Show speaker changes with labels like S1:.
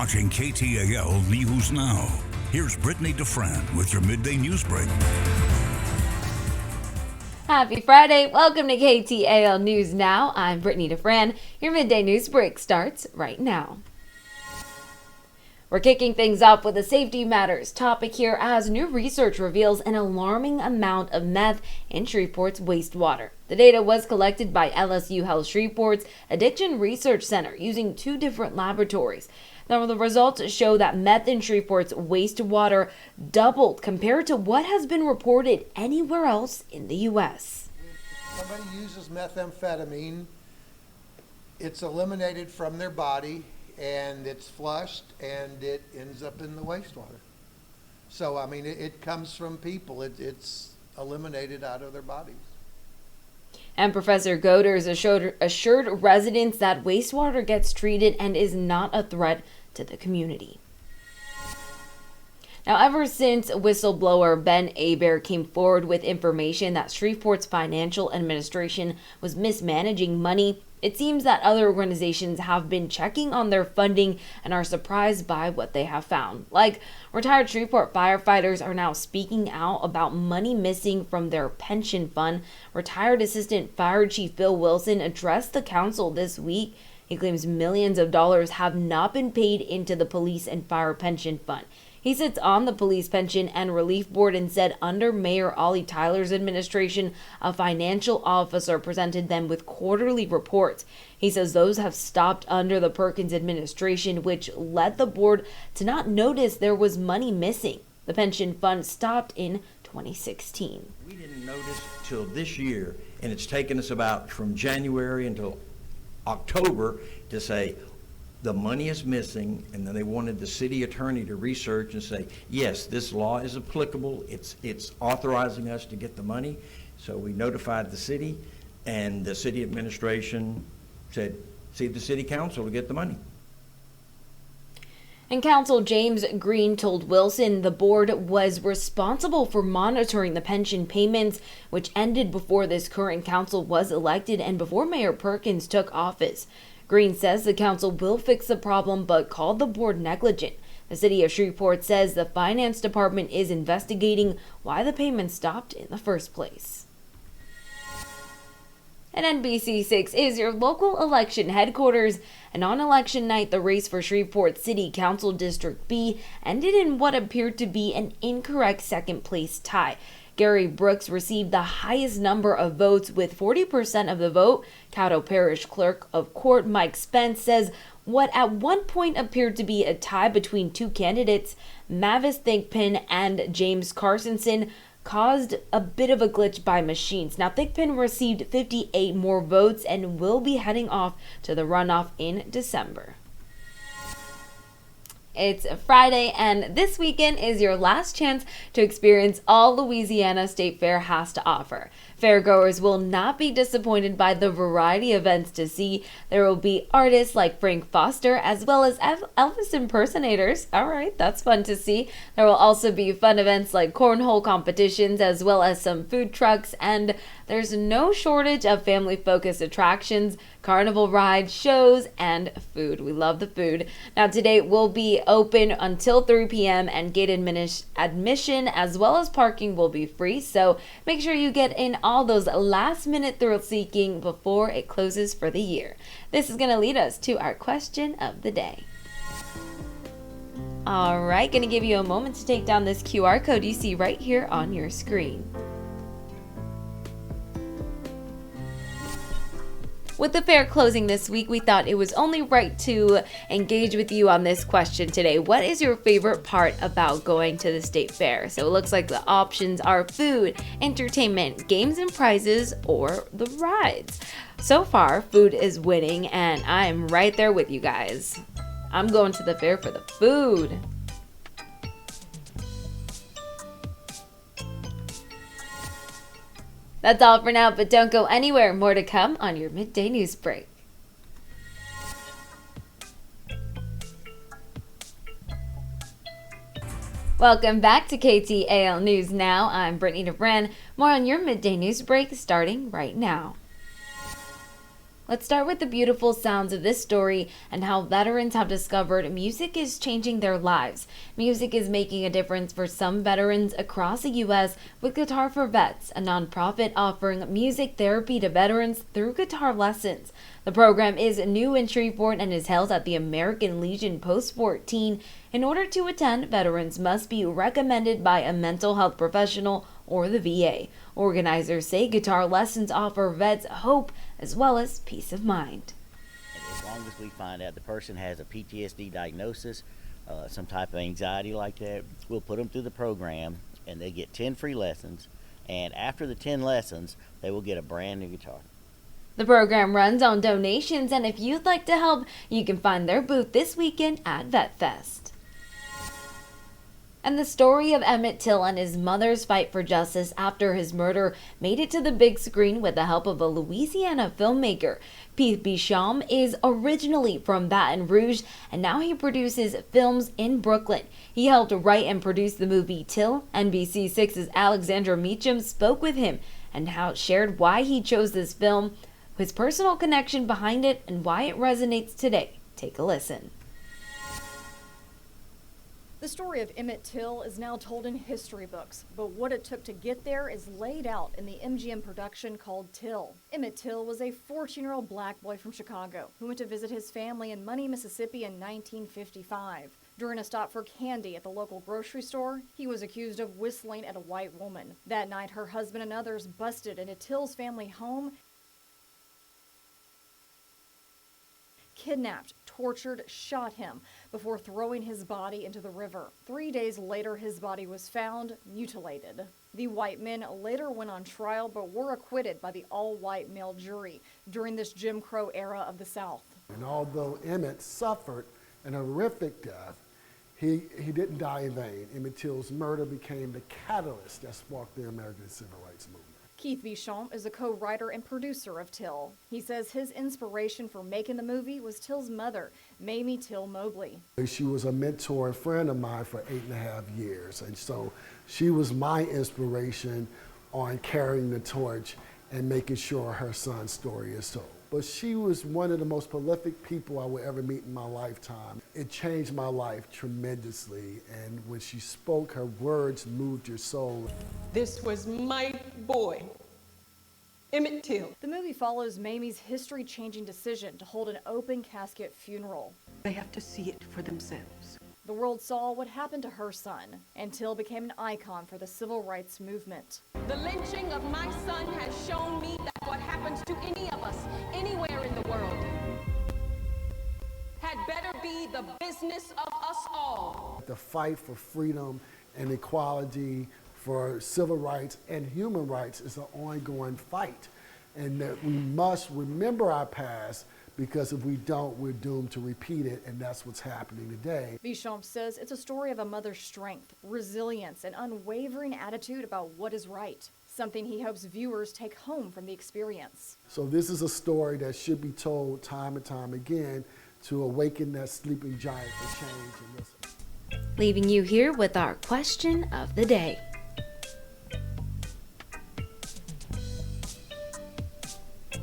S1: watching KTAL News Now. Here's Brittany DeFran with your midday news break.
S2: Happy Friday. Welcome to KTAL News Now. I'm Brittany DeFran. Your midday news break starts right now. We're kicking things off with a safety matters topic here as new research reveals an alarming amount of meth in Shreveport's wastewater. The data was collected by LSU Health Shreveport's Addiction Research Center using two different laboratories. Now, the results show that meth in Shreveport's wastewater doubled compared to what has been reported anywhere else in the U.S.
S3: When somebody uses methamphetamine, it's eliminated from their body and it's flushed and it ends up in the wastewater. So, I mean, it comes from people. It's eliminated out of their bodies.
S2: And Professor Goders assured residents that wastewater gets treated and is not a threat to the community. Now, ever since whistleblower Ben Hebert came forward with information that Shreveport's financial administration was mismanaging money, it seems that other organizations have been checking on their funding and are surprised by what they have found. Like, retired Shreveport firefighters are now speaking out about money missing from their pension fund. Retired Assistant Fire Chief Bill Wilson addressed the council this week. He claims millions of dollars have not been paid into the police and fire pension fund. He sits on the Police Pension and Relief Board and said under Mayor Ollie Tyler's administration, a financial officer presented them with quarterly reports. He says those have stopped under the Perkins administration, which led the board to not notice there was money missing. The pension fund stopped in 2016.
S4: We didn't notice till this year, and it's taken us about from January until October to say, the money is missing, and then they wanted the city attorney to research and say, yes, this law is applicable. It's authorizing us to get the money. So we notified the city, and the city administration said, see the city council to get the money.
S2: And Council James Green told Wilson the board was responsible for monitoring the pension payments, which ended before this current council was elected and before Mayor Perkins took office. Green says the council will fix the problem but called the board negligent. The city of Shreveport says the finance department is investigating why the payment stopped in the first place. And NBC6 is your local election headquarters, and on election night, the race for Shreveport City Council District B ended in what appeared to be an incorrect second-place tie. Gary Brooks received the highest number of votes with 40% of the vote. Caddo Parish Clerk of Court Mike Spence says what at one point appeared to be a tie between two candidates, Mavis Thigpen and James Carsonson, caused a bit of a glitch by machines. Now, Thigpen received 58 more votes and will be heading off to the runoff in December. It's Friday, and this weekend is your last chance to experience all Louisiana State Fair has to offer. Fairgoers will not be disappointed by the variety of events to see. There will be artists like Frank Foster as well as Elvis impersonators. All right, that's fun to see. There will also be fun events like cornhole competitions as well as some food trucks, and there's no shortage of family-focused attractions, carnival rides, shows, and food. We love the food. Now, today will be open until 3 p.m. and gate admission as well as parking will be free, so make sure you get in all those last-minute thrill-seeking before it closes for the year. This is going to lead us to our question of the day. All right, going to give you a moment to take down this QR code you see right here on your screen. With the fair closing this week, we thought it was only right to engage with you on this question today. What is your favorite part about going to the state fair? So it looks like the options are food, entertainment, games and prizes, or the rides. So far, food is winning, and I am right there with you guys. I'm going to the fair for the food. That's all for now, but don't go anywhere. More to come on your midday news break. Welcome back to KTAL News Now. I'm Brittany DeFran. More on your midday news break starting right now. Let's start with the beautiful sounds of this story and how veterans have discovered music is changing their lives. Music is making a difference for some veterans across the U.S. with Guitar for Vets, a nonprofit offering music therapy to veterans through guitar lessons. The program is new in Shreveport and is held at the American Legion Post 14. In order to attend, veterans must be recommended by a mental health professional or the VA. Organizers say guitar lessons offer vets hope as well as peace of mind.
S5: And as long as we find out the person has a PTSD diagnosis, some type of anxiety like that, we'll put them through the program and they get 10 free lessons. And after the 10 lessons, they will get a brand new guitar.
S2: The program runs on donations, and if you'd like to help, you can find their booth this weekend at VetFest. And the story of Emmett Till and his mother's fight for justice after his murder made it to the big screen with the help of a Louisiana filmmaker. Keith Beauchamp is originally from Baton Rouge, and now he produces films in Brooklyn. He helped write and produce the movie Till. NBC6's Alexandra Meacham spoke with him and shared why he chose this film, his personal connection behind it, and why it resonates today. Take a listen.
S6: The story of Emmett Till is now told in history books, but what it took to get there is laid out in the MGM production called Till. Emmett Till was a 14-year-old black boy from Chicago who went to visit his family in Money, Mississippi in 1955. During a stop for candy at the local grocery store, he was accused of whistling at a white woman. That night, her husband and others busted into Till's family home, kidnapped, tortured, shot him before throwing his body into the river. 3 days later, his body was found mutilated. The white men later went on trial but were acquitted by the all-white male jury during this Jim Crow era of the South.
S7: And although Emmett suffered an horrific death, he didn't die in vain. Emmett Till's murder became the catalyst that sparked the American Civil Rights Movement.
S6: Keith Beauchamp is a co-writer and producer of Till. He says his inspiration for making the movie was Till's mother, Mamie Till Mobley.
S7: She was a mentor and friend of mine for 8.5 years, and so she was my inspiration on carrying the torch and making sure her son's story is told. But she was one of the most prolific people I would ever meet in my lifetime. It changed my life tremendously, and when she spoke, her words moved your soul.
S8: This was my boy, Emmett Till.
S6: The movie follows Mamie's history-changing decision to hold an open casket funeral.
S8: They have to see it for themselves.
S6: The world saw what happened to her son, and Till became an icon for the civil rights movement.
S8: The lynching of my son has shown me that what happens to any of us, anywhere in the world, had better be the business of us all.
S7: The fight for freedom and equality, for civil rights and human rights is an ongoing fight, and that we must remember our past, because if we don't, we're doomed to repeat it, and that's what's happening today.
S6: Beauchamp says it's a story of a mother's strength, resilience, and unwavering attitude about what is right, something he hopes viewers take home from the experience.
S7: So this is a story that should be told time and time again to awaken that sleeping giant for change and listen.
S2: Leaving you here with our question of the day.